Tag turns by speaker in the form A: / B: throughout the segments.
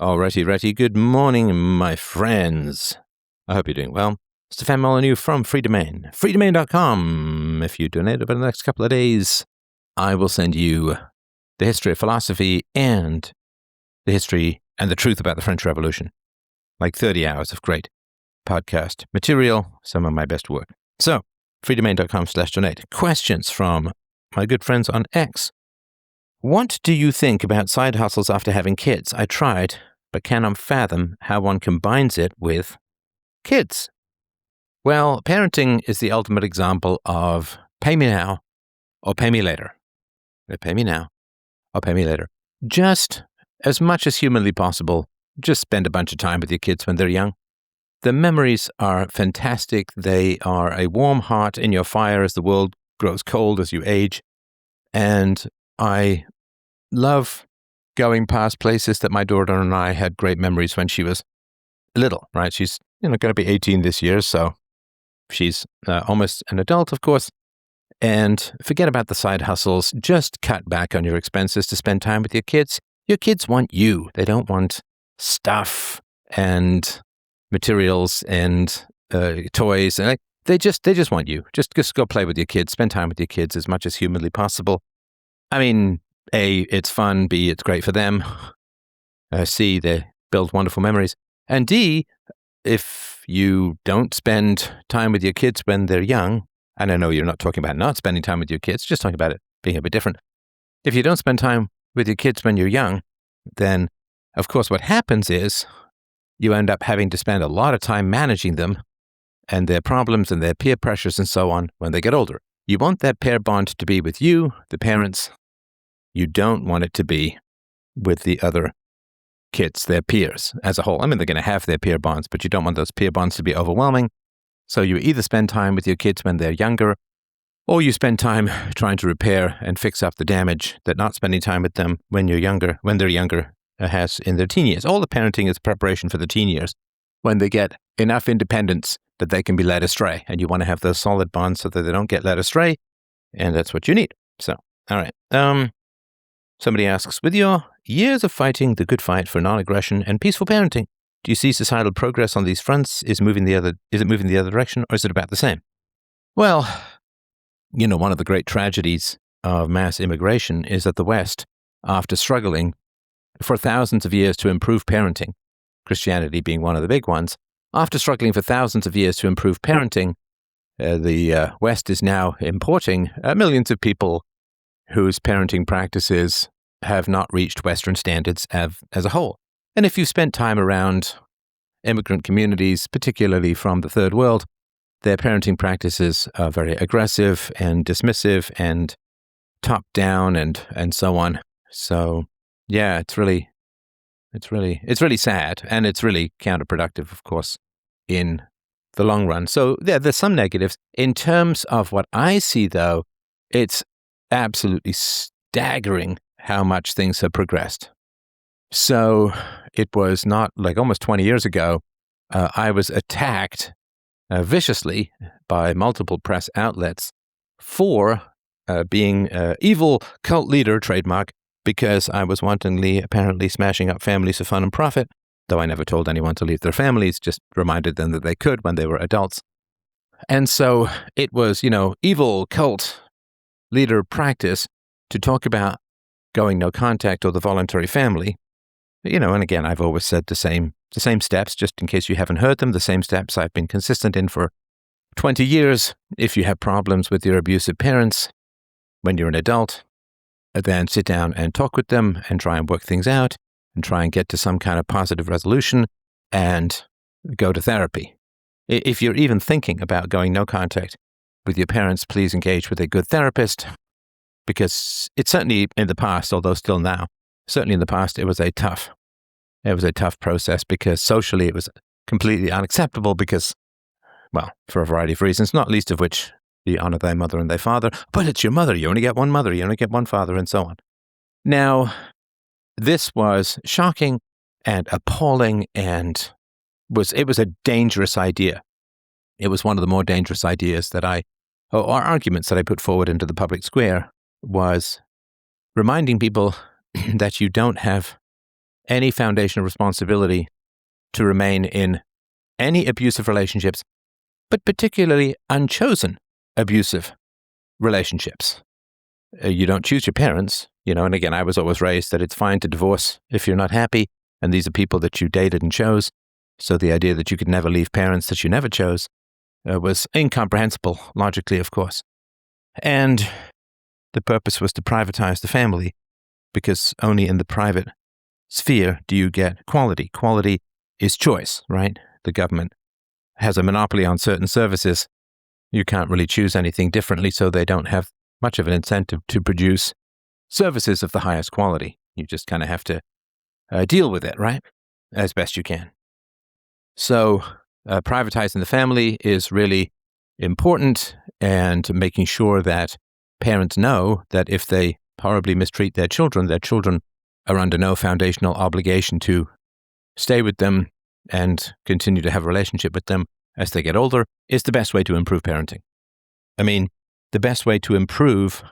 A: Alrighty. Good morning, my friends. I hope you're doing well. Stefan Molyneux from Free Domain. freedomain.com. If you donate over the next couple of days, I will send you the history of philosophy and the history and the truth about the French Revolution. Like 30 hours of great podcast material, some of my best work. So, freedomain.com/donate. Questions from my good friends on X. What do you think about side hustles after having kids? I tried, but cannot fathom how one combines it with kids. Well, parenting is the ultimate example of pay me now or pay me later. Pay me now or pay me later. Just as much as humanly possible, just spend a bunch of time with your kids when they're young. The memories are fantastic. They are a warm heart in your fire as the world grows cold as you age. And I love going past places that my daughter and I had great memories when she was little, right? She's going to be 18 this year, so she's almost an adult, of course. And forget about the side hustles. Just cut back on your expenses to spend time with your kids. Your kids want you. They don't want stuff and materials and toys. And they just want you. Just go play with your kids. Spend time with your kids as much as humanly possible. I mean, A, it's fun. B, it's great for them. C, they build wonderful memories. And D, if you don't spend time with your kids when they're young, and I know you're not talking about not spending time with your kids, just talking about it being a bit different. If you don't spend time with your kids when you're young, then, of course, what happens is you end up having to spend a lot of time managing them and their problems and their peer pressures and so on when they get older. You want that pair bond to be with you, the parents. You don't want it to be with the other kids, their peers as a whole. I mean, they're going to have their peer bonds, but you don't want those peer bonds to be overwhelming. So you either spend time with your kids when they're younger, or you spend time trying to repair and fix up the damage that not spending time with them when they're younger has in their teen years. All the parenting is preparation for the teen years when they get enough independence that they can be led astray. And you want to have those solid bonds so that they don't get led astray. And that's what you need. So, all right. Somebody asks, with your years of fighting the good fight for non-aggression and peaceful parenting, do you see societal progress on these fronts? Is it moving the other direction, or is it about the same? Well, one of the great tragedies of mass immigration is that the West, after struggling for thousands of years to improve parenting, Christianity being one of the big ones, after struggling for thousands of years to improve parenting, the West is now importing millions of people whose parenting practices have not reached Western standards as a whole. And if you've spent time around immigrant communities, particularly from the third world, their parenting practices are very aggressive and dismissive and top-down and so on. So, yeah, it's really sad, and it's really counterproductive, of course, in the long run. So, yeah, there's some negatives. In terms of what I see, though, it's absolutely staggering how much things have progressed. So it was not like almost 20 years ago, I was attacked viciously by multiple press outlets for being evil cult leader trademark because I was wantonly, apparently smashing up families for fun and profit, though I never told anyone to leave their families, just reminded them that they could when they were adults. And so it was, evil cult leader practice to talk about going no contact or the voluntary family. And again, I've always said the same steps, just in case you haven't heard them, the same steps I've been consistent in for 20 years. If you have problems with your abusive parents when you're an adult, then sit down and talk with them and try and work things out and try and get to some kind of positive resolution and go to therapy. If you're even thinking about going no contact with your parents, please engage with a good therapist, because it's certainly in the past, although still now, certainly in the past, it was a tough process because socially it was completely unacceptable because, well, for a variety of reasons, not least of which you honor thy mother and thy father, but it's your mother. You only get one mother. You only get one father, and so on. Now, this was shocking and appalling, and it was a dangerous idea. It was one of the more dangerous ideas that or arguments that I put forward into the public square, was reminding people that you don't have any foundational responsibility to remain in any abusive relationships, but particularly unchosen abusive relationships. You don't choose your parents, and again, I was always raised that it's fine to divorce if you're not happy, and these are people that you dated and chose. So the idea that you could never leave parents that you never chose was incomprehensible, logically, of course. And the purpose was to privatize the family, because only in the private sphere do you get quality. Quality is choice, right? The government has a monopoly on certain services. You can't really choose anything differently, so they don't have much of an incentive to produce services of the highest quality. You just kind of have to deal with it, right? As best you can. So privatizing the family is really important, and making sure that parents know that if they horribly mistreat their children are under no foundational obligation to stay with them and continue to have a relationship with them as they get older, is the best way to improve parenting. I mean, the best way to improve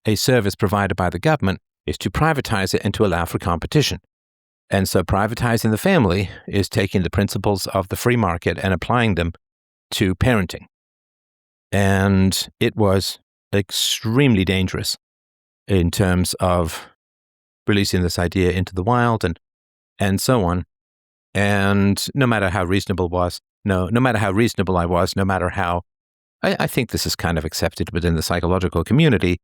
A: a service provided by the government is to privatize it and to allow for competition. And so privatizing the family is taking the principles of the free market and applying them to parenting. And it was extremely dangerous in terms of releasing this idea into the wild and so on. And no matter how reasonable I was, no matter how, I think this is kind of accepted within the psychological community,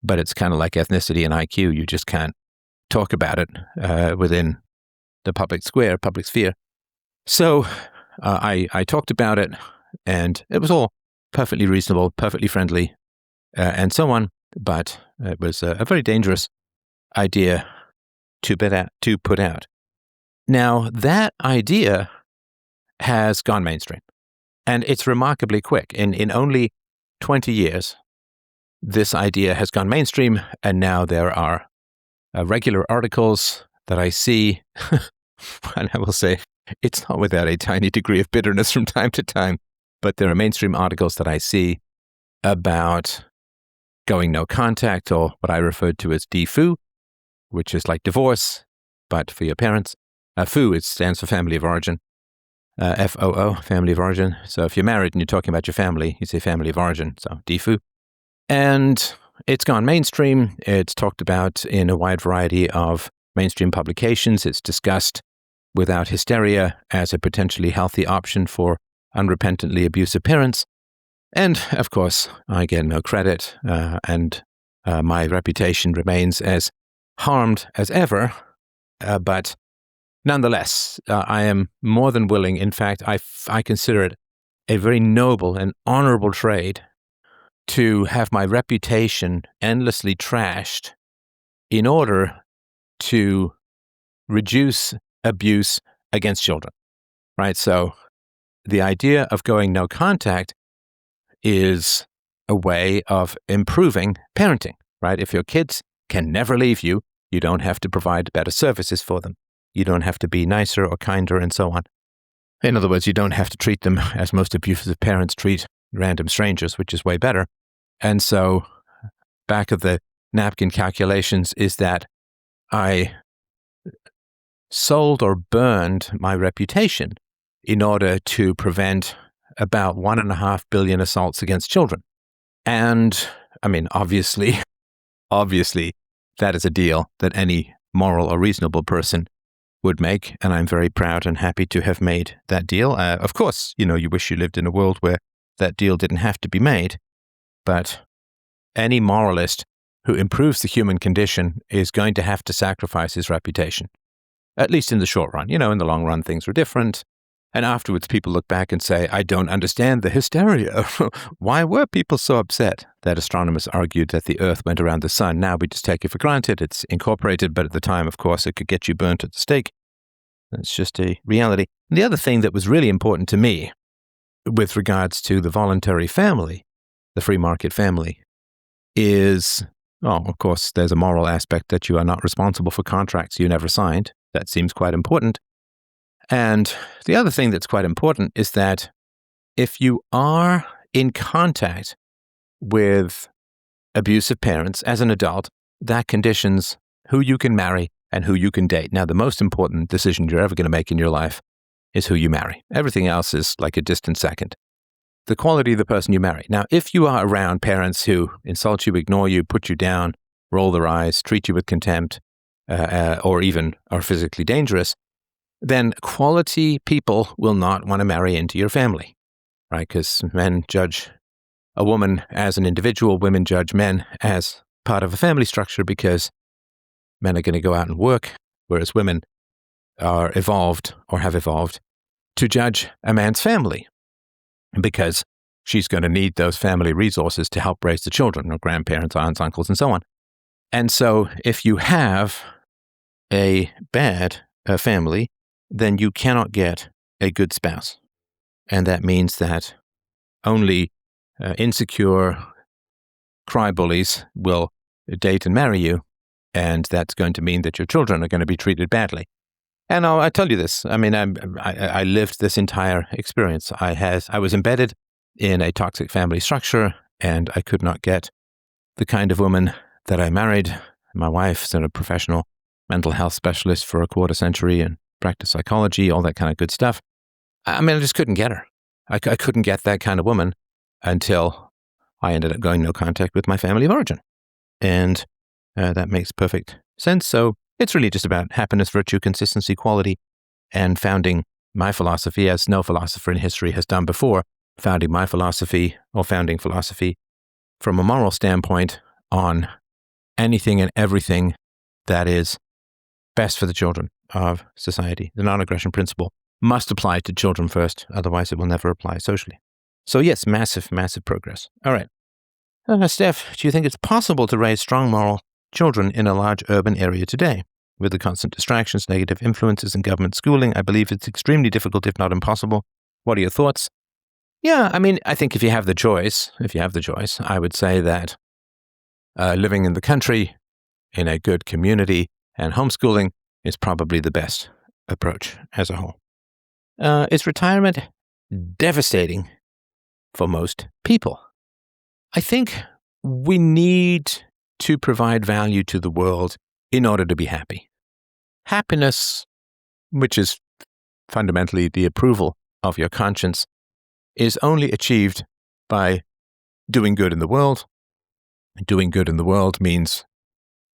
A: but it's kind of like ethnicity and IQ. You just can't talk about it within the public sphere. So I talked about it, and it was all perfectly reasonable, perfectly friendly, and so on. But it was a very dangerous idea to put out. Now, that idea has gone mainstream, and it's remarkably quick. In only 20 years, this idea has gone mainstream, and now there are regular articles that I see, and I will say it's not without a tiny degree of bitterness from time to time, but there are mainstream articles that I see about going no contact, or what I referred to as DFU, which is like divorce, but for your parents. FU, it stands for family of origin. FOO, family of origin. So if you're married and you're talking about your family, you say family of origin, so DFU. And it's gone mainstream. It's talked about in a wide variety of mainstream publications. It's discussed without hysteria as a potentially healthy option for unrepentantly abusive parents. And, of course, I get no credit, and my reputation remains as harmed as ever. But nonetheless, I am more than willing. In fact, I consider it a very noble and honorable trade to have my reputation endlessly trashed in order to reduce abuse against children, right? So the idea of going no contact is a way of improving parenting, right? If your kids can never leave you, you don't have to provide better services for them. You don't have to be nicer or kinder and so on. In other words, you don't have to treat them as most abusive parents treat random strangers, which is way better. And so back of the napkin calculations is that I sold or burned my reputation in order to prevent about 1.5 billion assaults against children. And I mean, obviously, that is a deal that any moral or reasonable person would make. And I'm very proud and happy to have made that deal. Of course, you wish you lived in a world where that deal didn't have to be made. But any moralist who improves the human condition is going to have to sacrifice his reputation, at least in the short run. In the long run, things were different. And afterwards, people look back and say, I don't understand the hysteria. Why were people so upset that astronomers argued that the Earth went around the sun? Now we just take it for granted. It's incorporated, but at the time, of course, it could get you burnt at the stake. It's just a reality. And the other thing that was really important to me with regards to the voluntary family, the free market family, is, of course, there's a moral aspect that you are not responsible for contracts you never signed. That seems quite important. And the other thing that's quite important is that if you are in contact with abusive parents as an adult, that conditions who you can marry and who you can date. Now, the most important decision you're ever going to make in your life is who you marry. Everything else is like a distant second. The quality of the person you marry. Now, if you are around parents who insult you, ignore you, put you down, roll their eyes, treat you with contempt, or even are physically dangerous, then quality people will not want to marry into your family, right? Because men judge a woman as an individual, women judge men as part of a family structure because men are going to go out and work, whereas women are evolved or have evolved to judge a man's family because she's going to need those family resources to help raise the children, or grandparents, aunts, uncles, and so on. And so if you have a bad family, then you cannot get a good spouse. And that means that only insecure cry bullies will date and marry you, and that's going to mean that your children are going to be treated badly. And I tell you this, I mean, I lived this entire experience. I was embedded in a toxic family structure, and I could not get the kind of woman that I married. My wife's a professional mental health specialist for a quarter century and practiced psychology, all that kind of good stuff. I mean, I just couldn't get her. I couldn't get that kind of woman until I ended up going no contact with my family of origin. And that makes perfect sense. So it's really just about happiness, virtue, consistency, quality, and founding my philosophy, as no philosopher in history has done before, founding my philosophy or founding philosophy from a moral standpoint on anything and everything that is best for the children of society. The non-aggression principle must apply to children first, otherwise it will never apply socially. So yes, massive, massive progress. All right. Steph, do you think it's possible to raise strong moral children in a large urban area today? With the constant distractions, negative influences, and government schooling, I believe it's extremely difficult, if not impossible. What are your thoughts? Yeah, I mean, I think if you have the choice, I would say that living in the country, in a good community, and homeschooling is probably the best approach as a whole. Is retirement devastating for most people? I think we need to provide value to the world in order to be happy. Happiness, which is fundamentally the approval of your conscience, is only achieved by doing good in the world. Doing good in the world means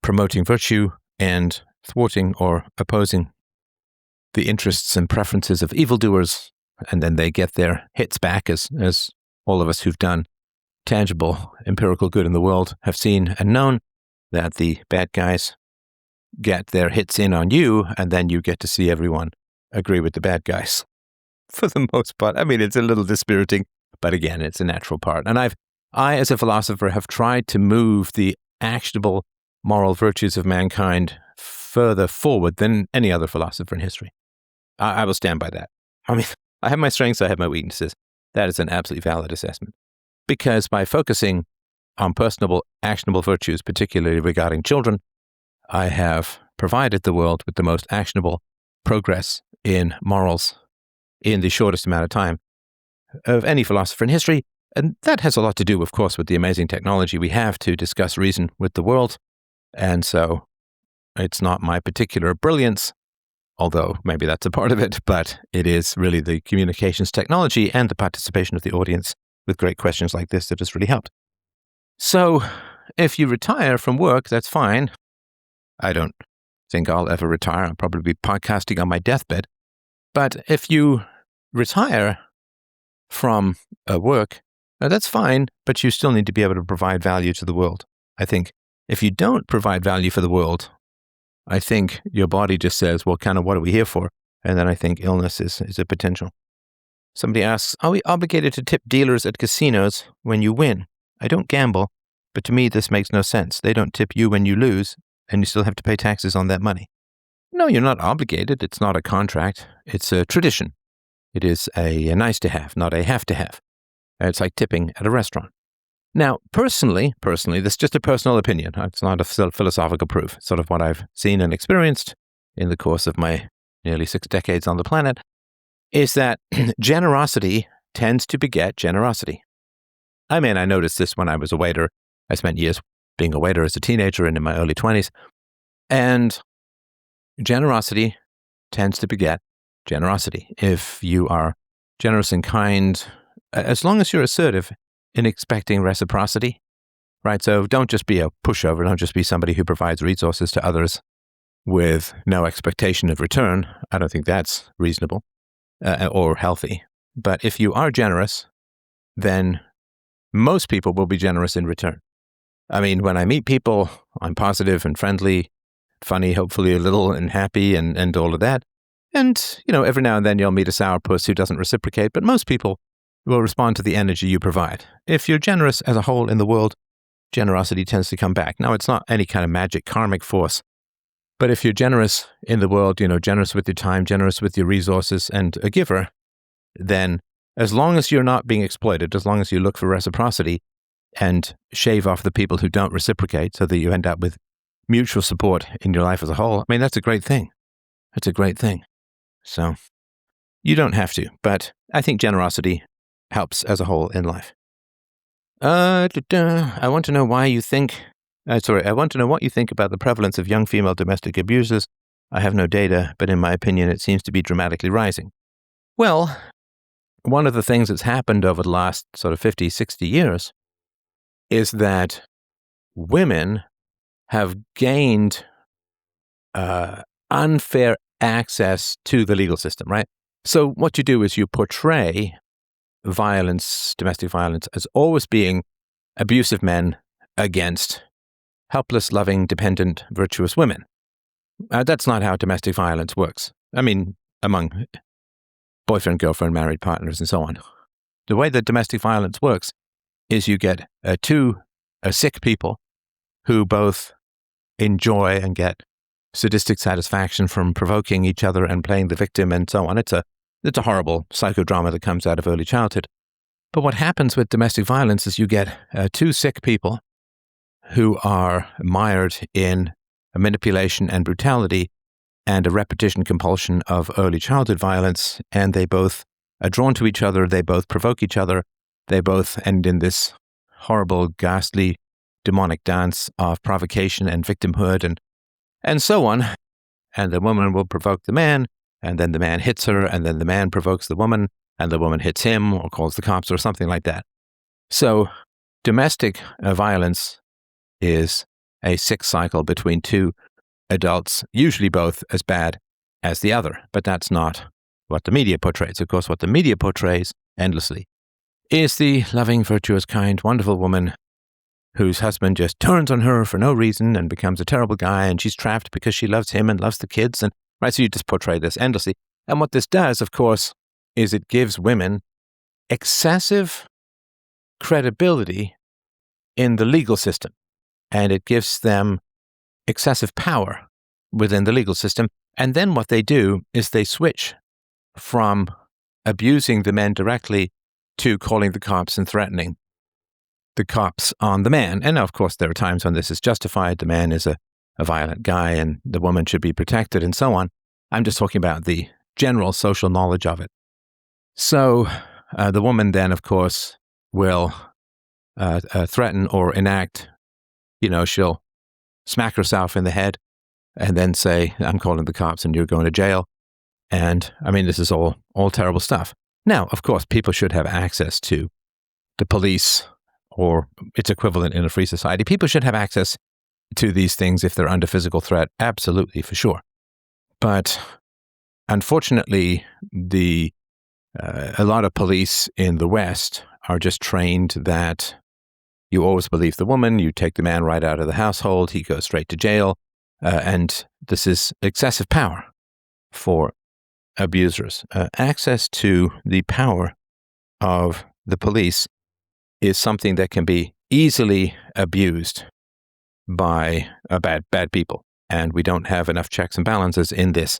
A: promoting virtue and thwarting or opposing the interests and preferences of evildoers, and then they get their hits back, as all of us who've done tangible empirical good in the world have seen and known, that the bad guys get their hits in on you, and then you get to see everyone agree with the bad guys. For the most part. I mean, it's a little dispiriting, but again, it's a natural part. And I, as a philosopher, have tried to move the actionable moral virtues of mankind further forward than any other philosopher in history. I will stand by that. I mean, I have my strengths, I have my weaknesses. That is an absolutely valid assessment. Because by focusing on personable, actionable virtues, particularly regarding children, I have provided the world with the most actionable progress in morals in the shortest amount of time of any philosopher in history. And that has a lot to do, of course, with the amazing technology we have to discuss reason with the world. And so it's not my particular brilliance, although maybe that's a part of it, but it is really the communications technology and the participation of the audience with great questions like this that has really helped. So if you retire from work, that's fine. I don't think I'll ever retire. I'll probably be podcasting on my deathbed. But if you retire from work, that's fine, but you still need to be able to provide value to the world. I think if you don't provide value for the world, I think your body just says, well, kind of what are we here for? And then I think illness is a potential. Somebody asks, are we obligated to tip dealers at casinos when you win? I don't gamble, but to me this makes no sense. They don't tip you when you lose, and you still have to pay taxes on that money. No, you're not obligated. It's not a contract. It's a tradition. It is a nice to have, not a have to have. It's like tipping at a restaurant. Now, personally, this is just a personal opinion. It's not a philosophical proof. It's sort of what I've seen and experienced in the course of my nearly 6 decades on the planet, is that generosity tends to beget generosity. I mean, I noticed this when I was a waiter. I spent years being a waiter as a teenager and in my early 20s. And generosity tends to beget generosity. If you are generous and kind, as long as you're assertive in expecting reciprocity, right? So don't just be a pushover. Don't just be somebody who provides resources to others with no expectation of return. I don't think that's reasonable or healthy. But if you are generous, then most people will be generous in return. I mean, when I meet people, I'm positive and friendly, funny, hopefully a little, and happy and all of that. And, every now and then you'll meet a sourpuss who doesn't reciprocate, but most people will respond to the energy you provide. If you're generous as a whole in the world, generosity tends to come back. Now, it's not any kind of magic karmic force, but if you're generous in the world, generous with your time, generous with your resources, and a giver, then as long as you're not being exploited, as long as you look for reciprocity and shave off the people who don't reciprocate so that you end up with mutual support in your life as a whole, I mean, that's a great thing. That's a great thing. So you don't have to, but I think generosity helps as a whole in life. I want to know why you think, I want to know what you think about the prevalence of young female domestic abusers. I have no data, but in my opinion, it seems to be dramatically rising. Well, one of the things that's happened over the last sort of 50, 60 years is that women have gained unfair access to the legal system, right? So what you do is you portray violence, domestic violence, as always being abusive men against helpless, loving, dependent, virtuous women. That's not how domestic violence works. I mean, among boyfriend, girlfriend, married partners, and so on. The way that domestic violence works is you get two sick people who both enjoy and get sadistic satisfaction from provoking each other and playing the victim and so on. It's a horrible psychodrama that comes out of early childhood. But what happens with domestic violence is you get two sick people who are mired in a manipulation and brutality and a repetition compulsion of early childhood violence, and they both are drawn to each other, they both provoke each other, they both end in this horrible, ghastly, demonic dance of provocation and victimhood and so on. And the woman will provoke the man, and then the man hits her, and then the man provokes the woman, and the woman hits him or calls the cops or something like that. So domestic violence is a sick cycle between two adults, usually both as bad as the other. But that's not what the media portrays. Of course, what the media portrays endlessly is the loving, virtuous, kind, wonderful woman whose husband just turns on her for no reason and becomes a terrible guy, and she's trapped because she loves him and loves the kids. And right, so you just portray this endlessly. And what this does, of course, is it gives women excessive credibility in the legal system, and it gives them excessive power within the legal system. And then what they do is they switch from abusing the men directly to calling the cops and threatening the cops on the man. And of course, there are times when this is justified. The man is a violent guy and the woman should be protected and so on. I'm just talking about the general social knowledge of it. So the woman then, of course, will threaten or enact, she'll smack herself in the head and then say, I'm calling the cops and you're going to jail. And I mean, this is all terrible stuff. Now, of course, people should have access to the police or its equivalent in a free society. People should have access to these things if they're under physical threat. Absolutely, for sure. But unfortunately, a lot of police in the West are just trained that you always believe the woman, you take the man right out of the household, he goes straight to jail, and this is excessive power for abusers. Access to the power of the police is something that can be easily abused by bad people, and we don't have enough checks and balances in this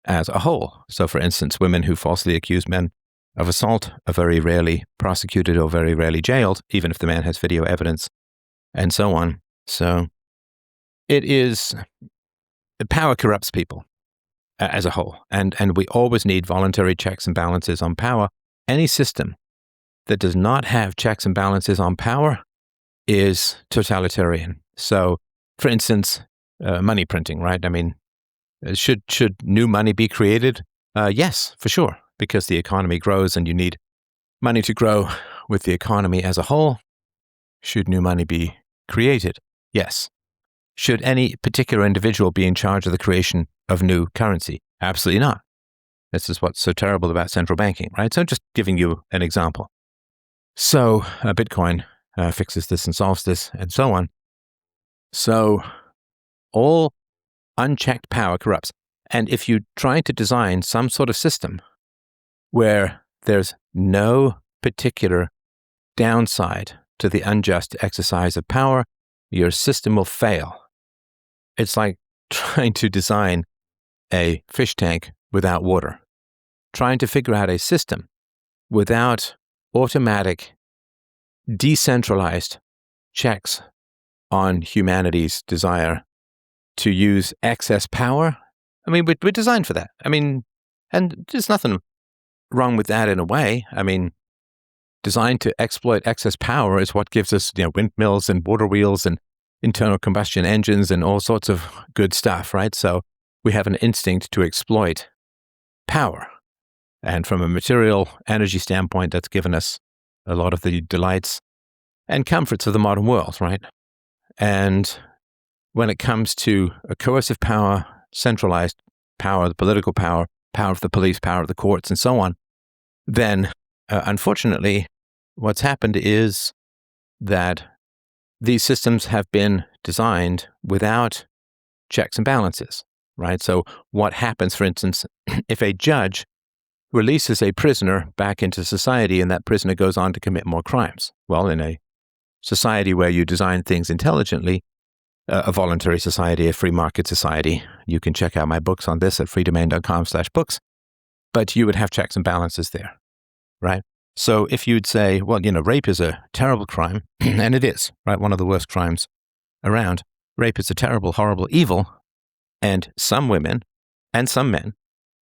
A: as a whole. So, for instance, women who falsely accuse men of assault are very rarely prosecuted or very rarely jailed, even if the man has video evidence, and so on. So, power corrupts people as a whole, and we always need voluntary checks and balances on power. Any system that does not have checks and balances on power is totalitarian. So, for instance, money printing, right? I mean, Should new money be created? Yes, for sure, because the economy grows and you need money to grow with the economy as a whole. Should new money be created? Yes. Should any particular individual be in charge of the creation of new currency? Absolutely not. This is what's so terrible about central banking, right? So just giving you an example. So Bitcoin fixes this and solves this and so on. So all unchecked power corrupts. And if you try to design some sort of system where there's no particular downside to the unjust exercise of power, your system will fail. It's like trying to design a fish tank without water, trying to figure out a system without automatic, decentralized checks on humanity's desire to use excess power. I mean, we're designed for that. I mean, and there's nothing wrong with that in a way. I mean, designed to exploit excess power is what gives us, windmills and water wheels and internal combustion engines and all sorts of good stuff, right? So we have an instinct to exploit power. And from a material energy standpoint, that's given us a lot of the delights and comforts of the modern world, right? And when it comes to a coercive power, centralized power, the political power, power of the police, power of the courts, and so on, then unfortunately, what's happened is that these systems have been designed without checks and balances, right? So what happens, for instance, if a judge releases a prisoner back into society and that prisoner goes on to commit more crimes? Well, in a society where you design things intelligently, a voluntary society, a free market society, you can check out my books on this at freedomain.com/books, but you would have checks and balances there, right? So if you'd say, well, rape is a terrible crime, and it is, right? One of the worst crimes around. Rape is a terrible, horrible evil, and some women and some men,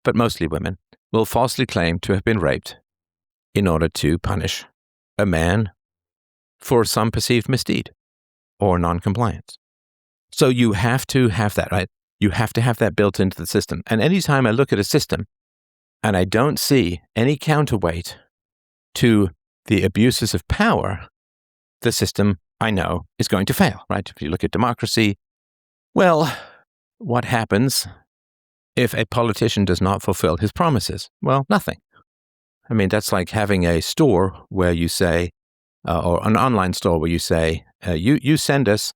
A: but mostly women, will falsely claim to have been raped in order to punish a man for some perceived misdeed or noncompliance. So you have to have that, right? You have to have that built into the system. And anytime I look at a system and I don't see any counterweight to the abuses of power, the system, I know, is going to fail, right? If you look at democracy, well, what happens if a politician does not fulfill his promises? Well, nothing. I mean, that's like having a store where you say, or an online store where you say, you send us,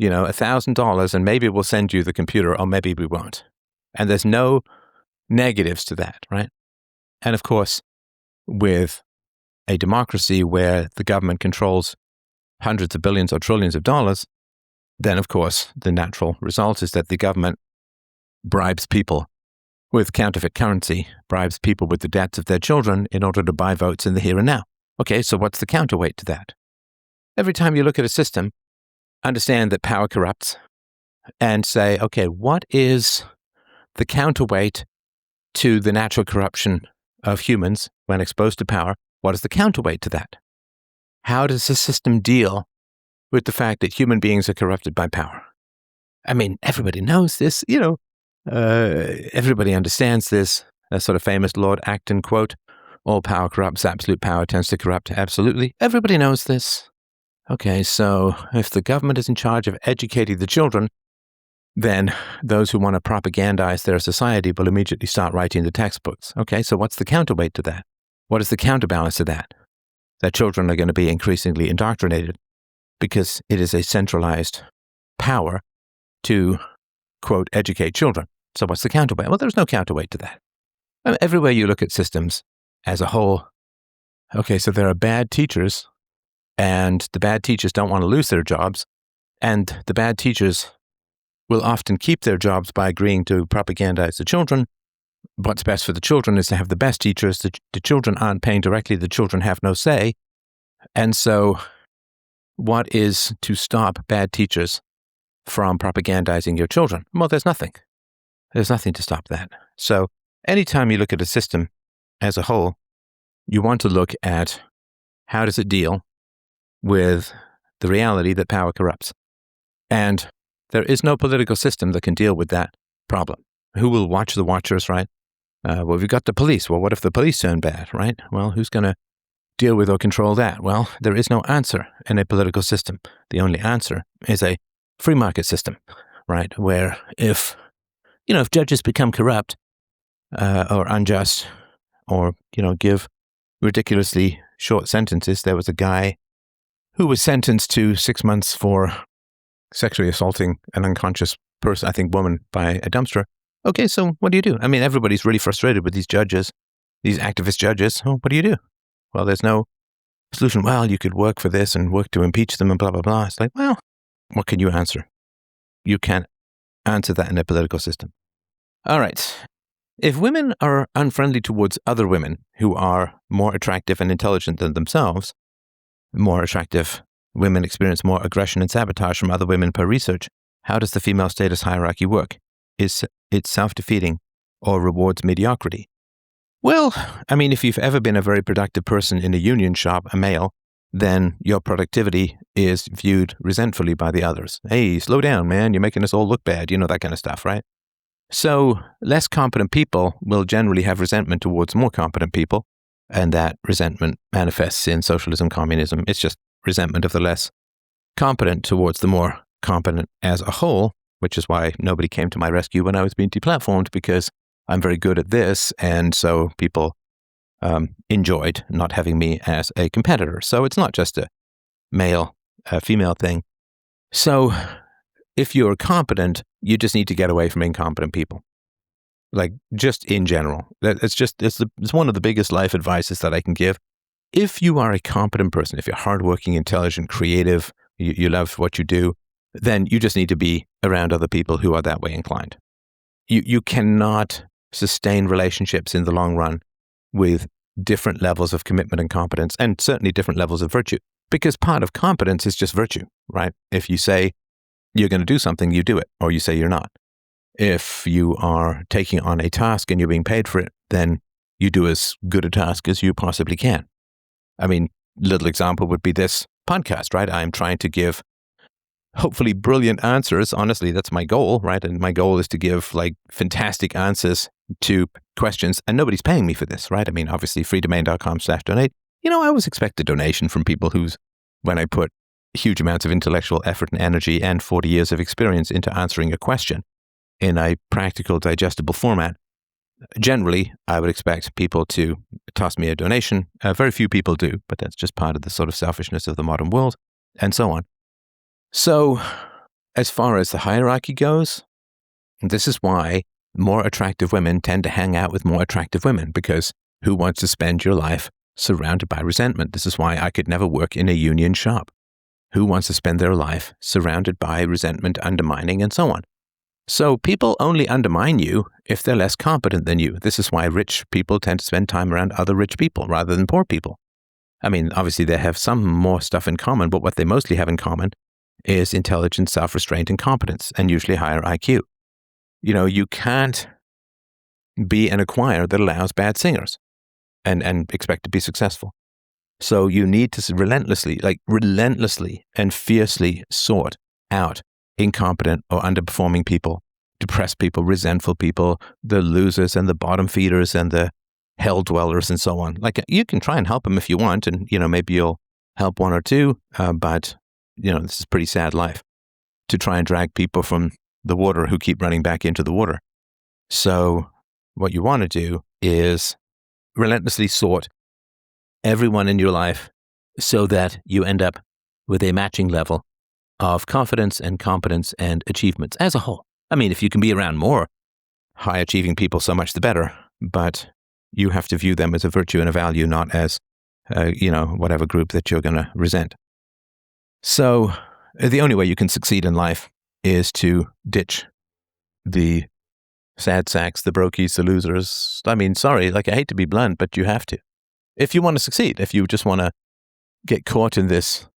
A: $1,000 and maybe we'll send you the computer or maybe we won't. And there's no negatives to that, right? And of course, with a democracy where the government controls hundreds of billions or trillions of dollars, then of course the natural result is that the government bribes people with counterfeit currency, bribes people with the debts of their children in order to buy votes in the here and now. Okay, so what's the counterweight to that? Every time you look at a system, understand that power corrupts and say, okay, what is the counterweight to the natural corruption of humans when exposed to power? What is the counterweight to that? How does the system deal with the fact that human beings are corrupted by power? I mean, everybody knows this, everybody understands this. A sort of famous Lord Acton quote, all power corrupts, absolute power tends to corrupt absolutely. Everybody knows this. Okay, so if the government is in charge of educating the children, then those who want to propagandize their society will immediately start writing the textbooks. Okay, so what's the counterweight to that? What is the counterbalance to that? That children are going to be increasingly indoctrinated because it is a centralized power to, quote, educate children. So what's the counterweight? Well, there's no counterweight to that. I mean, everywhere you look at systems as a whole, okay, so there are bad teachers, and the bad teachers don't want to lose their jobs, and the bad teachers will often keep their jobs by agreeing to propagandize the children. What's best for the children is to have the best teachers. The children aren't paying directly. The children have no say. And so what is to stop bad teachers from propagandizing your children? Well, there's nothing. There's nothing to stop that. So anytime you look at a system as a whole, you want to look at how does it deal with the reality that power corrupts. And there is no political system that can deal with that problem. who will watch the watchers, right? Well, we've got the police. Well, what if the police turn bad, right? Well, who's going to deal with or control that? Well, there is no answer in a political system. The only answer is a free market system, right? Where if judges become corrupt or unjust or, give ridiculously short sentences. There was a guy who was sentenced to 6 months for sexually assaulting an unconscious person, I think woman, by a dumpster. Okay, so what do? I mean, everybody's really frustrated with these judges, these activist judges. Oh, what do you do? Well, there's no solution. Well, you could work for this and work to impeach them and blah, blah, blah. It's like, well, what can you answer? You can't answer that in a political system. All right. If women are unfriendly towards other women who are more attractive and intelligent than themselves, more attractive women experience more aggression and sabotage from other women per research. How does the female status hierarchy work? Is it self-defeating or rewards mediocrity? Well, I mean, if you've ever been a very productive person in a union shop, a male, then your productivity is viewed resentfully by the others. Hey, slow down, man. You're making us all look bad. That kind of stuff, right? So less competent people will generally have resentment towards more competent people, and that resentment manifests in socialism, communism. It's just resentment of the less competent towards the more competent as a whole, which is why nobody came to my rescue when I was being deplatformed, because I'm very good at this, and so people enjoyed not having me as a competitor. So it's not just a male-female thing. So if you're competent, you just need to get away from incompetent people. Like, just in general. It's one of the biggest life advices that I can give. If you are a competent person, if you're hardworking, intelligent, creative, you love what you do, then you just need to be around other people who are that way inclined. You cannot sustain relationships in the long run with different levels of commitment and competence, and certainly different levels of virtue, because part of competence is just virtue, right? If you say you're going to do something, you do it, or you say you're not. If you are taking on a task and you're being paid for it, then you do as good a task as you possibly can. I mean, little example would be this podcast, right? I'm trying to give hopefully brilliant answers. Honestly, that's my goal, right? And my goal is to give fantastic answers to questions, and nobody's paying me for this, right? I mean, obviously, freedomain.com/donate. I always expect a donation from people when I put huge amounts of intellectual effort and energy and 40 years of experience into answering a question in a practical, digestible format. Generally, I would expect people to toss me a donation. Very few people do, but that's just part of the sort of selfishness of the modern world, and so on. So, as far as the hierarchy goes, this is why more attractive women tend to hang out with more attractive women, because who wants to spend your life surrounded by resentment? This is why I could never work in a union shop. Who wants to spend their life surrounded by resentment, undermining, and so on? So people only undermine you if they're less competent than you. This is why rich people tend to spend time around other rich people rather than poor people. I mean, obviously they have some more stuff in common, but what they mostly have in common is intelligence, self-restraint, and competence, and usually higher IQ. You can't be in a choir that allows bad singers and expect to be successful. So you need to relentlessly and fiercely sort out incompetent or underperforming people, depressed people, resentful people, the losers and the bottom feeders and the hell dwellers and so on. You can try and help them if you want, and maybe you'll help one or two, but this is pretty sad life to try and drag people from the water who keep running back into the water. So what you want to do is relentlessly sort everyone in your life so that you end up with a matching level of confidence and competence and achievements as a whole. I mean, if you can be around more high-achieving people, so much the better, but you have to view them as a virtue and a value, not as, whatever group that you're going to resent. So the only way you can succeed in life is to ditch the sad sacks, the brokies, the losers. I mean, sorry, I hate to be blunt, but you have to. If you want to succeed, if you just want to get caught in this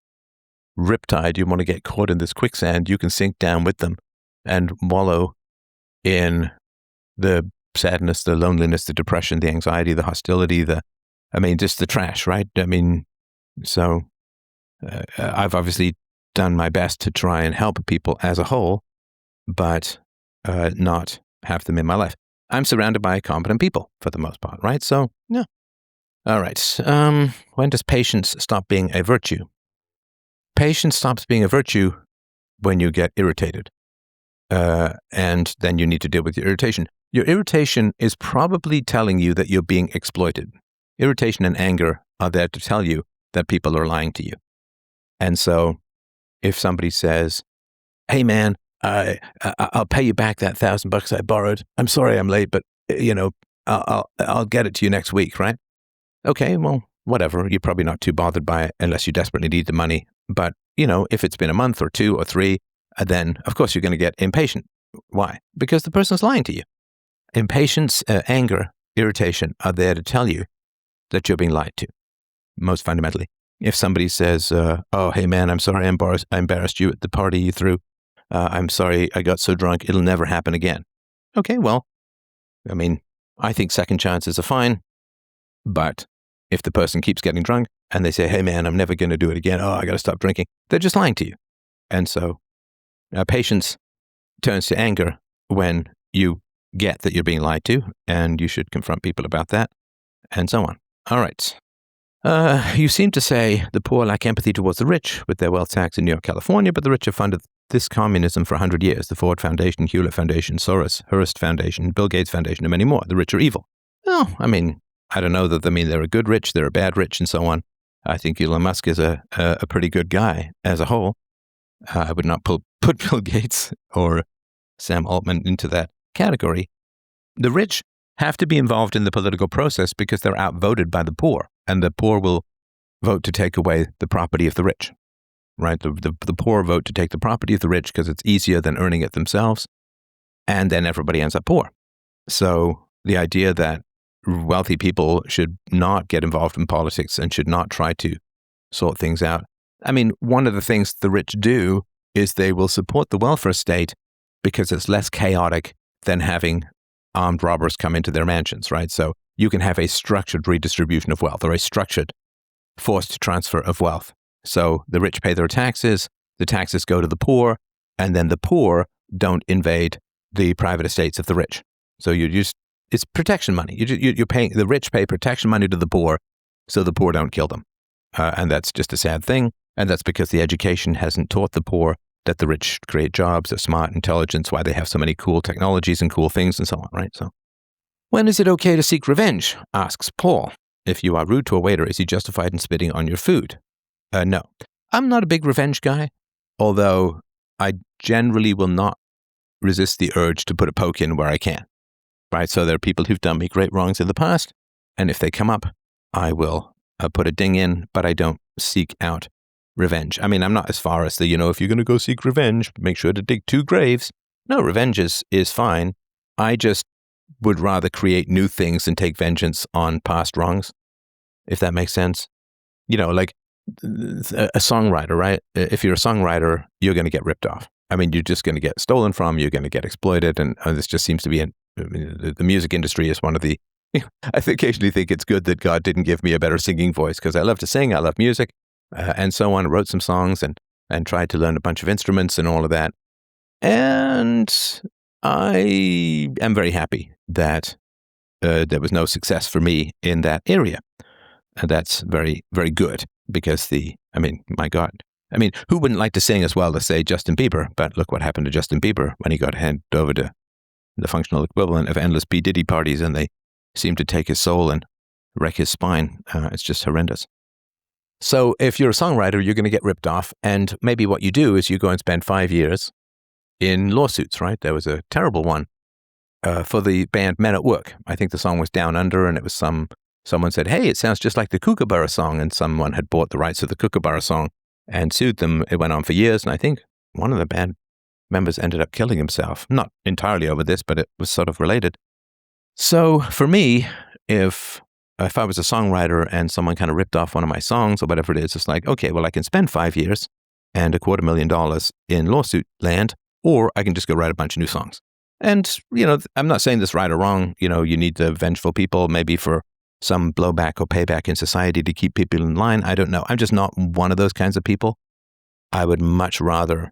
A: riptide, you want to get caught in this quicksand, you can sink down with them and wallow in the sadness, the loneliness, the depression, the anxiety, the hostility, just the trash, right? I mean, so I've obviously done my best to try and help people as a whole, but not have them in my life. I'm surrounded by competent people for the most part, right? So, yeah. All right. When does patience stop being a virtue? Patience stops being a virtue when you get irritated. And then you need to deal with your irritation. Your irritation is probably telling you that you're being exploited. Irritation and anger are there to tell you that people are lying to you. And so if somebody says, hey man, I'll pay you back that $1,000 I borrowed. I'm sorry I'm late, but I'll get it to you next week, right? Okay, well, whatever. You're probably not too bothered by it unless you desperately need the money. But, if it's been a month or 2 or 3, then of course you're going to get impatient. Why? Because the person's lying to you. Impatience, anger, irritation are there to tell you that you're being lied to, most fundamentally. If somebody says, oh, hey man, I'm sorry I embarrassed you at the party you threw. I'm sorry I got so drunk, it'll never happen again. Okay, well, I think second chances are fine. But if the person keeps getting drunk and they say, hey man, I'm never going to do it again. Oh, I got to stop drinking. They're just lying to you. And so patience turns to anger when you get that you're being lied to, and you should confront people about that, and so on. All right. You seem to say the poor lack empathy towards the rich with their wealth tax in New York, California, but the rich have funded this communism for 100 years. The Ford Foundation, Hewlett Foundation, Soros, Hearst Foundation, Bill Gates Foundation, and many more. The rich are evil. Well, I don't know that they mean they're a good rich, they're a bad rich, and so on. I think Elon Musk is a pretty good guy as a whole. I would not put Bill Gates or Sam Altman into that category. The rich have to be involved in the political process because they're outvoted by the poor, and the poor will vote to take away the property of the rich, right? The poor vote to take the property of the rich because it's easier than earning it themselves, and then everybody ends up poor. So the idea that wealthy people should not get involved in politics and should not try to sort things out. One of the things the rich do is they will support the welfare state because it's less chaotic than having armed robbers come into their mansions, right? So you can have a structured redistribution of wealth or a structured forced transfer of wealth. So the rich pay their taxes, the taxes go to the poor, and then the poor don't invade the private estates of the rich. So it's protection money. You're paying, the rich pay protection money to the poor so the poor don't kill them. And that's just a sad thing. And that's because the education hasn't taught the poor that the rich create jobs, are smart, intelligence, why they have so many cool technologies and cool things and so on, right? So, when is it okay to seek revenge? Asks Paul. If you are rude to a waiter, is he justified in spitting on your food? No. I'm not a big revenge guy, although I generally will not resist the urge to put a poke in where I can, right? So there are people who've done me great wrongs in the past, and if they come up, I will put a ding in, but I don't seek out revenge. I'm not as far as if you're going to go seek revenge, make sure to dig 2 graves. No, revenge is fine. I just would rather create new things than take vengeance on past wrongs, if that makes sense. Like a songwriter, right? If you're a songwriter, you're going to get ripped off. You're just going to get stolen from, you're going to get exploited, and this just seems to be the music industry is one of the, I occasionally think it's good that God didn't give me a better singing voice, because I love to sing, I love music, and so on. I wrote some songs and tried to learn a bunch of instruments and all of that. And I am very happy that there was no success for me in that area. And that's very, very good because my God. Who wouldn't like to sing as well as, say, Justin Bieber? But look what happened to Justin Bieber when he got handed over to the functional equivalent of endless P. Diddy parties, and they seemed to take his soul and wreck his spine. It's just horrendous. So if you're a songwriter, you're going to get ripped off, and maybe what you do is you go and spend 5 years in lawsuits, right? There was a terrible one for the band Men at Work. I think the song was Down Under, and it was someone said, hey, it sounds just like the Kookaburra song, and someone had bought the rights of the Kookaburra song and sued them. It went on for years, and I think one of the band members ended up killing himself. Not entirely over this, but it was sort of related. So for me, if I was a songwriter and someone kind of ripped off one of my songs or whatever it is, it's like, okay, well, I can spend 5 years and $250,000 in lawsuit land, or I can just go write a bunch of new songs. And, I'm not saying this right or wrong. You need the vengeful people maybe for some blowback or payback in society to keep people in line. I don't know. I'm just not one of those kinds of people. I would much rather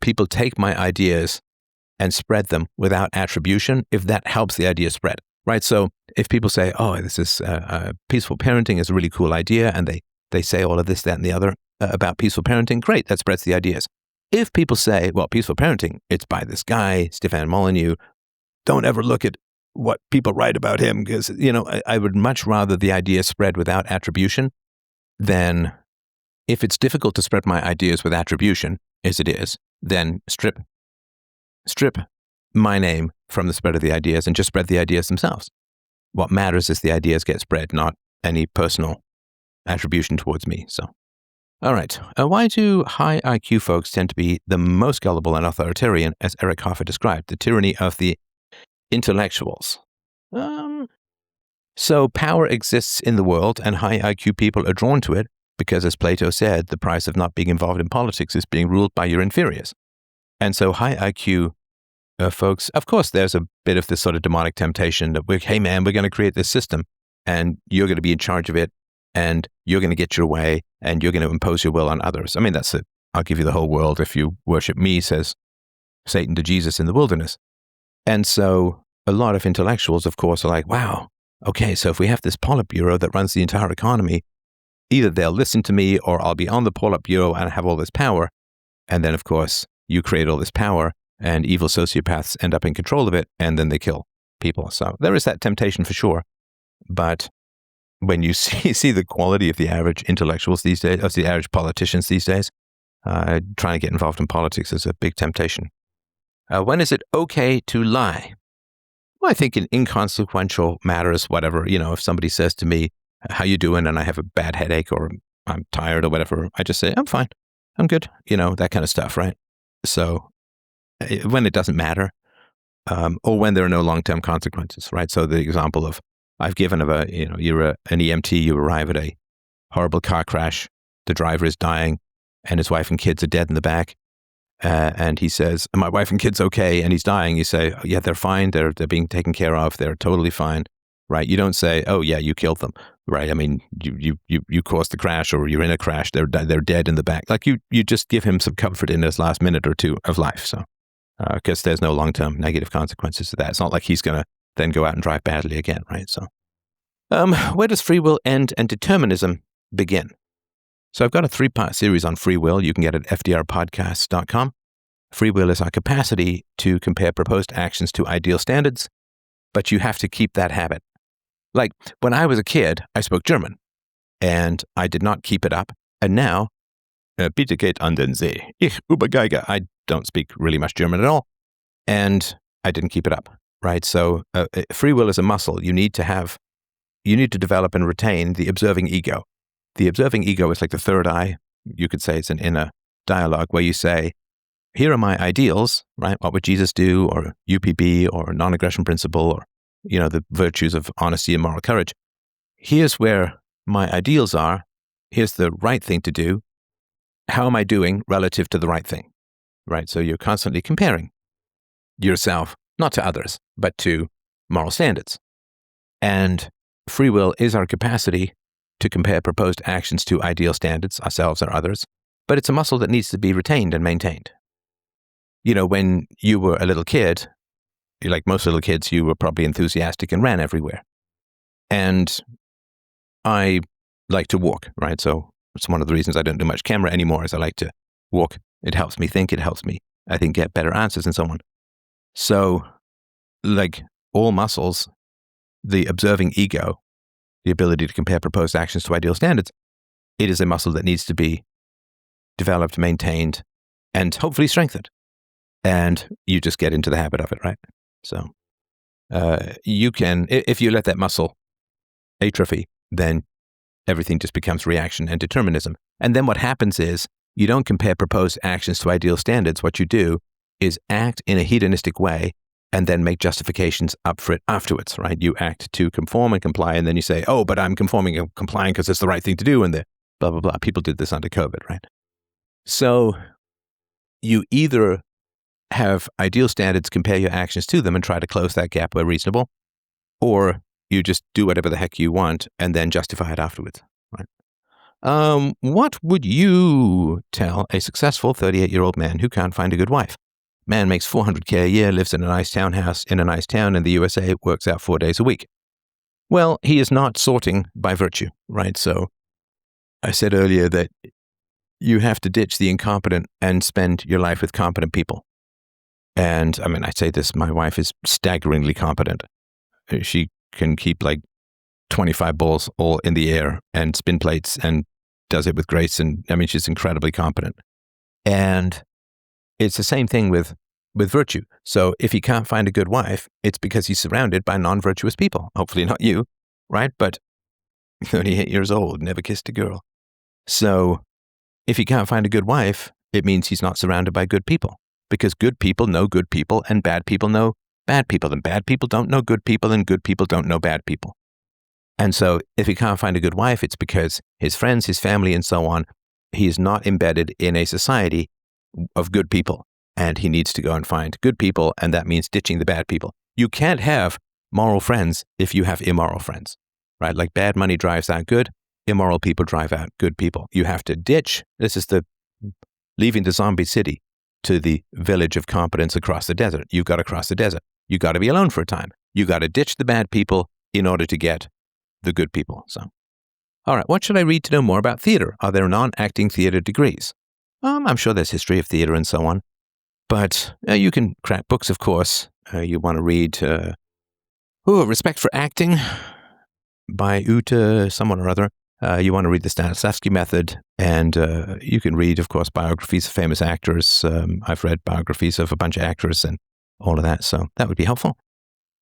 A: people take my ideas and spread them without attribution if that helps the idea spread, right? So if people say, oh, this is peaceful parenting is a really cool idea, and they say all of this, that, and the other about peaceful parenting, great, that spreads the ideas. If people say, well, peaceful parenting, it's by this guy, Stefan Molyneux, don't ever look at what people write about him, because, I would much rather the idea spread without attribution than, if it's difficult to spread my ideas with attribution, as it is, then strip my name from the spread of the ideas and just spread the ideas themselves. What matters is the ideas get spread, not any personal attribution towards me. So, all right. Why do high IQ folks tend to be the most gullible and authoritarian, as Eric Hoffer described, the tyranny of the intellectuals? So power exists in the world, and high IQ people are drawn to it because, as Plato said, the price of not being involved in politics is being ruled by your inferiors. And so high IQ folks, of course, there's a bit of this sort of demonic temptation that, hey man, we're going to create this system, and you're going to be in charge of it, and you're going to get your way, and you're going to impose your will on others. I mean, that's it. I'll give you the whole world if you worship me, says Satan to Jesus in the wilderness. And so a lot of intellectuals, of course, are like, wow, okay, so if we have this Politburo that runs the entire economy, either they'll listen to me or I'll be on the Politburo and have all this power. And then, of course, you create all this power and evil sociopaths end up in control of it, and then they kill people. So there is that temptation for sure. But when you see the quality of the average intellectuals these days, of the average politicians these days, trying to get involved in politics is a big temptation. When is it okay to lie? Well, I think in inconsequential matters, whatever, if somebody says to me, how you doing? And I have a bad headache or I'm tired or whatever, I just say, I'm fine. I'm good. that kind of stuff, right? So when it doesn't matter, or when there are no long-term consequences, right? So the example I've given of you're an EMT, you arrive at a horrible car crash, the driver is dying, and his wife and kids are dead in the back. And he says, are my wife and kids okay? And he's dying. You say, oh, yeah, they're fine. They're being taken care of. They're totally fine, right? You don't say, oh, yeah, you killed them, right? I mean, you caused the crash, or you're in a crash. They're dead in the back. Like you just give him some comfort in his last minute or two of life. So, because there's no long-term negative consequences to that. It's not like he's going to then go out and drive badly again, right? So, where does free will end and determinism begin? So I've got a 3-part series on free will. You can get it at fdrpodcasts.com. Free will is our capacity to compare proposed actions to ideal standards, but you have to keep that habit. Like when I was a kid, I spoke German, and I did not keep it up. And now, bitte geht an den See. Ich übergeige. I don't speak really much German at all, and I didn't keep it up, right? So free will is a muscle. You need to develop and retain the observing ego. The observing ego is like the third eye. You could say it's an inner dialogue where you say, here are my ideals, right? What would Jesus do, or UPB, or non-aggression principle, or, the virtues of honesty and moral courage. Here's where my ideals are. Here's the right thing to do. How am I doing relative to the right thing, right? So you're constantly comparing yourself, not to others, but to moral standards. And free will is our capacity to compare proposed actions to ideal standards, ourselves or others, but it's a muscle that needs to be retained and maintained. When you were a little kid, like most little kids, you were probably enthusiastic and ran everywhere. And I like to walk, right? So it's one of the reasons I don't do much camera anymore, is I like to walk. It helps me think. It helps me, I think, get better answers and so on. So, like all muscles, the observing ego, the ability to compare proposed actions to ideal standards, it is a muscle that needs to be developed, maintained, and hopefully strengthened. And you just get into the habit of it, right? So you can, if you let that muscle atrophy, then everything just becomes reaction and determinism. And then what happens is you don't compare proposed actions to ideal standards. What you do is act in a hedonistic way and then make justifications up for it afterwards, right? You act to conform and comply, and then you say, oh, but I'm conforming and complying because it's the right thing to do, and the blah, blah, blah. People did this under COVID, right? So you either have ideal standards, compare your actions to them, and try to close that gap where reasonable, or you just do whatever the heck you want and then justify it afterwards, right? What would you tell a successful 38-year-old man who can't find a good wife? Man makes $400K a year, lives in a nice townhouse in a nice town in the USA, works out 4 days a week. Well, he is not sorting by virtue, right? So I said earlier that you have to ditch the incompetent and spend your life with competent people. And I mean, I say this, my wife is staggeringly competent. She can keep like 25 balls all in the air and spin plates and does it with grace. And I mean, she's incredibly competent. And it's the same thing with virtue. So if he can't find a good wife, it's because he's surrounded by non-virtuous people. Hopefully not you, right? But 38 years old, never kissed a girl. So if he can't find a good wife, it means he's not surrounded by good people, because good people know good people and bad people know bad people, and bad people don't know good people and good people don't know bad people. And so if he can't find a good wife, it's because his friends, his family, and so on, he is not embedded in a society of good people, and he needs to go and find good people, and that means ditching the bad people. You can't have moral friends if you have immoral friends, right? Like bad money drives out good, immoral people drive out good people. You have to ditch. This is the leaving the zombie city to the village of competence across the desert. You've got to cross the desert. You've got to be alone for a time. You've got to ditch the bad people in order to get the good people. So, all right, what should I read to know more about theater? Are there non-acting theater degrees? I'm sure there's history of theater and so on, but you can crack books, of course. You want to read Respect for Acting by Uta someone or other. You want to read the Stanislavski Method, and you can read, of course, biographies of famous actors. I've read biographies of a bunch of actors and all of that, so that would be helpful.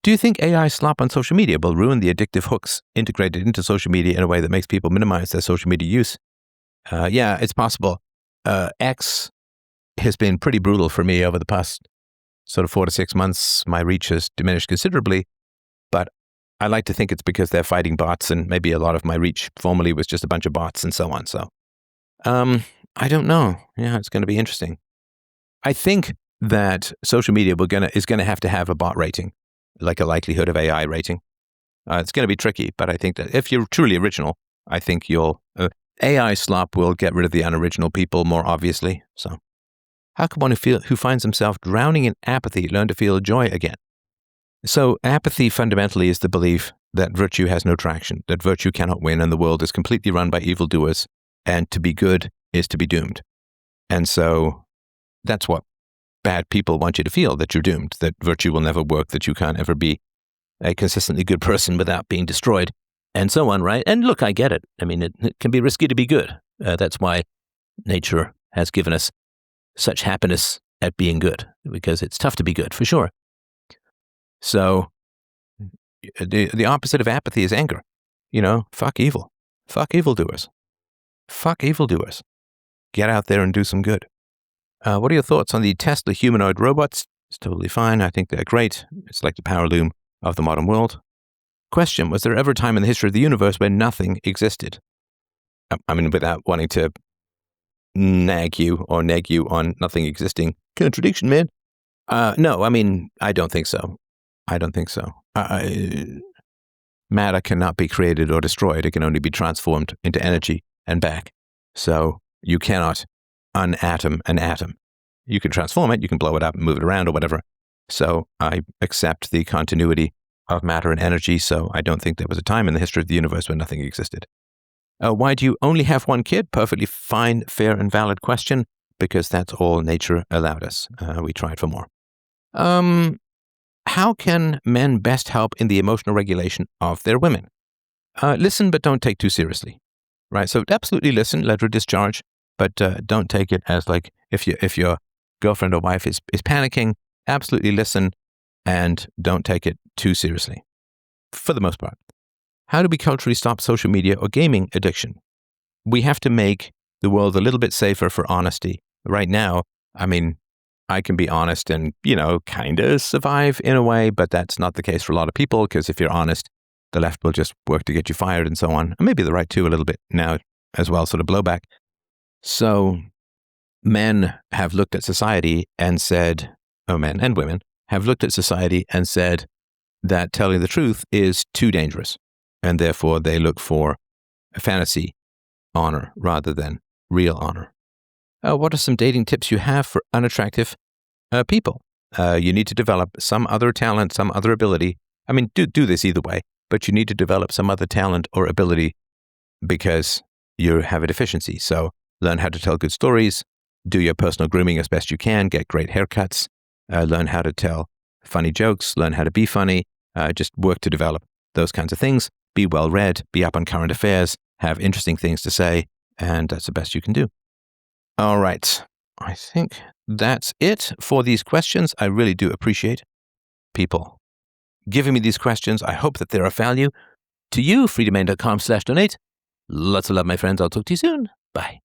A: Do you think AI slop on social media will ruin the addictive hooks integrated into social media in a way that makes people minimize their social media use? Yeah, it's possible. X has been pretty brutal for me over the past sort of 4 to 6 months. My reach has diminished considerably, but I like to think it's because they're fighting bots, and maybe a lot of my reach formerly was just a bunch of bots and so on. So, I don't know. Yeah, it's going to be interesting. I think that social media is going to have a bot rating, like a likelihood of AI rating. It's going to be tricky, but I think that if you're truly original, I think AI slop will get rid of the unoriginal people more obviously. So, how can one who finds himself drowning in apathy learn to feel joy again? So, apathy fundamentally is the belief that virtue has no traction, that virtue cannot win, and the world is completely run by evildoers, and to be good is to be doomed. And so, that's what bad people want you to feel, that you're doomed, that virtue will never work, that you can't ever be a consistently good person without being destroyed, and so on, right? And look, I get it. I mean, it can be risky to be good. That's why nature has given us such happiness at being good, because it's tough to be good, for sure. So the opposite of apathy is anger. Fuck evil. Fuck evildoers. Fuck evildoers. Get out there and do some good. What are your thoughts on the Tesla humanoid robots? It's totally fine. I think they're great. It's like the power loom of the modern world. Question, was there ever a time in the history of the universe where nothing existed? I mean, without wanting to nag you on nothing existing. Contradiction, man. No, I mean, I don't think so. Matter cannot be created or destroyed. It can only be transformed into energy and back. So you cannot unatom an atom. You can transform it, you can blow it up and move it around or whatever. So I accept the continuity of matter and energy, so I don't think there was a time in the history of the universe where nothing existed. Why do you only have one kid? Perfectly fine, fair, and valid question, because that's all nature allowed us. We tried for more. How can men best help in the emotional regulation of their women? Listen, but don't take too seriously, right? So absolutely listen, let her discharge, but don't take it as like if your girlfriend or wife is panicking, absolutely listen and don't take it too seriously, for the most part. How do we culturally stop social media or gaming addiction? We have to make the world a little bit safer for honesty. Right now, I mean, I can be honest and, kind of survive in a way, but that's not the case for a lot of people, because if you're honest, the left will just work to get you fired and so on. And maybe the right too, a little bit now as well, sort of blowback. So men have looked at society and said, men and women have looked at society and said that telling the truth is too dangerous. And therefore they look for a fantasy honor rather than real honor. What are some dating tips you have for unattractive people. You need to develop some other talent, some other ability. I mean, do this either way, but you need to develop some other talent or ability because you have a deficiency. So learn how to tell good stories, do your personal grooming as best you can, get great haircuts, learn how to tell funny jokes, learn how to be funny, just work to develop those kinds of things. Be well-read, be up on current affairs, have interesting things to say, and that's the best you can do. All right. I think that's it for these questions. I really do appreciate people giving me these questions. I hope that they're of value to you. freedomain.com/donate. Lots of love, my friends. I'll talk to you soon. Bye.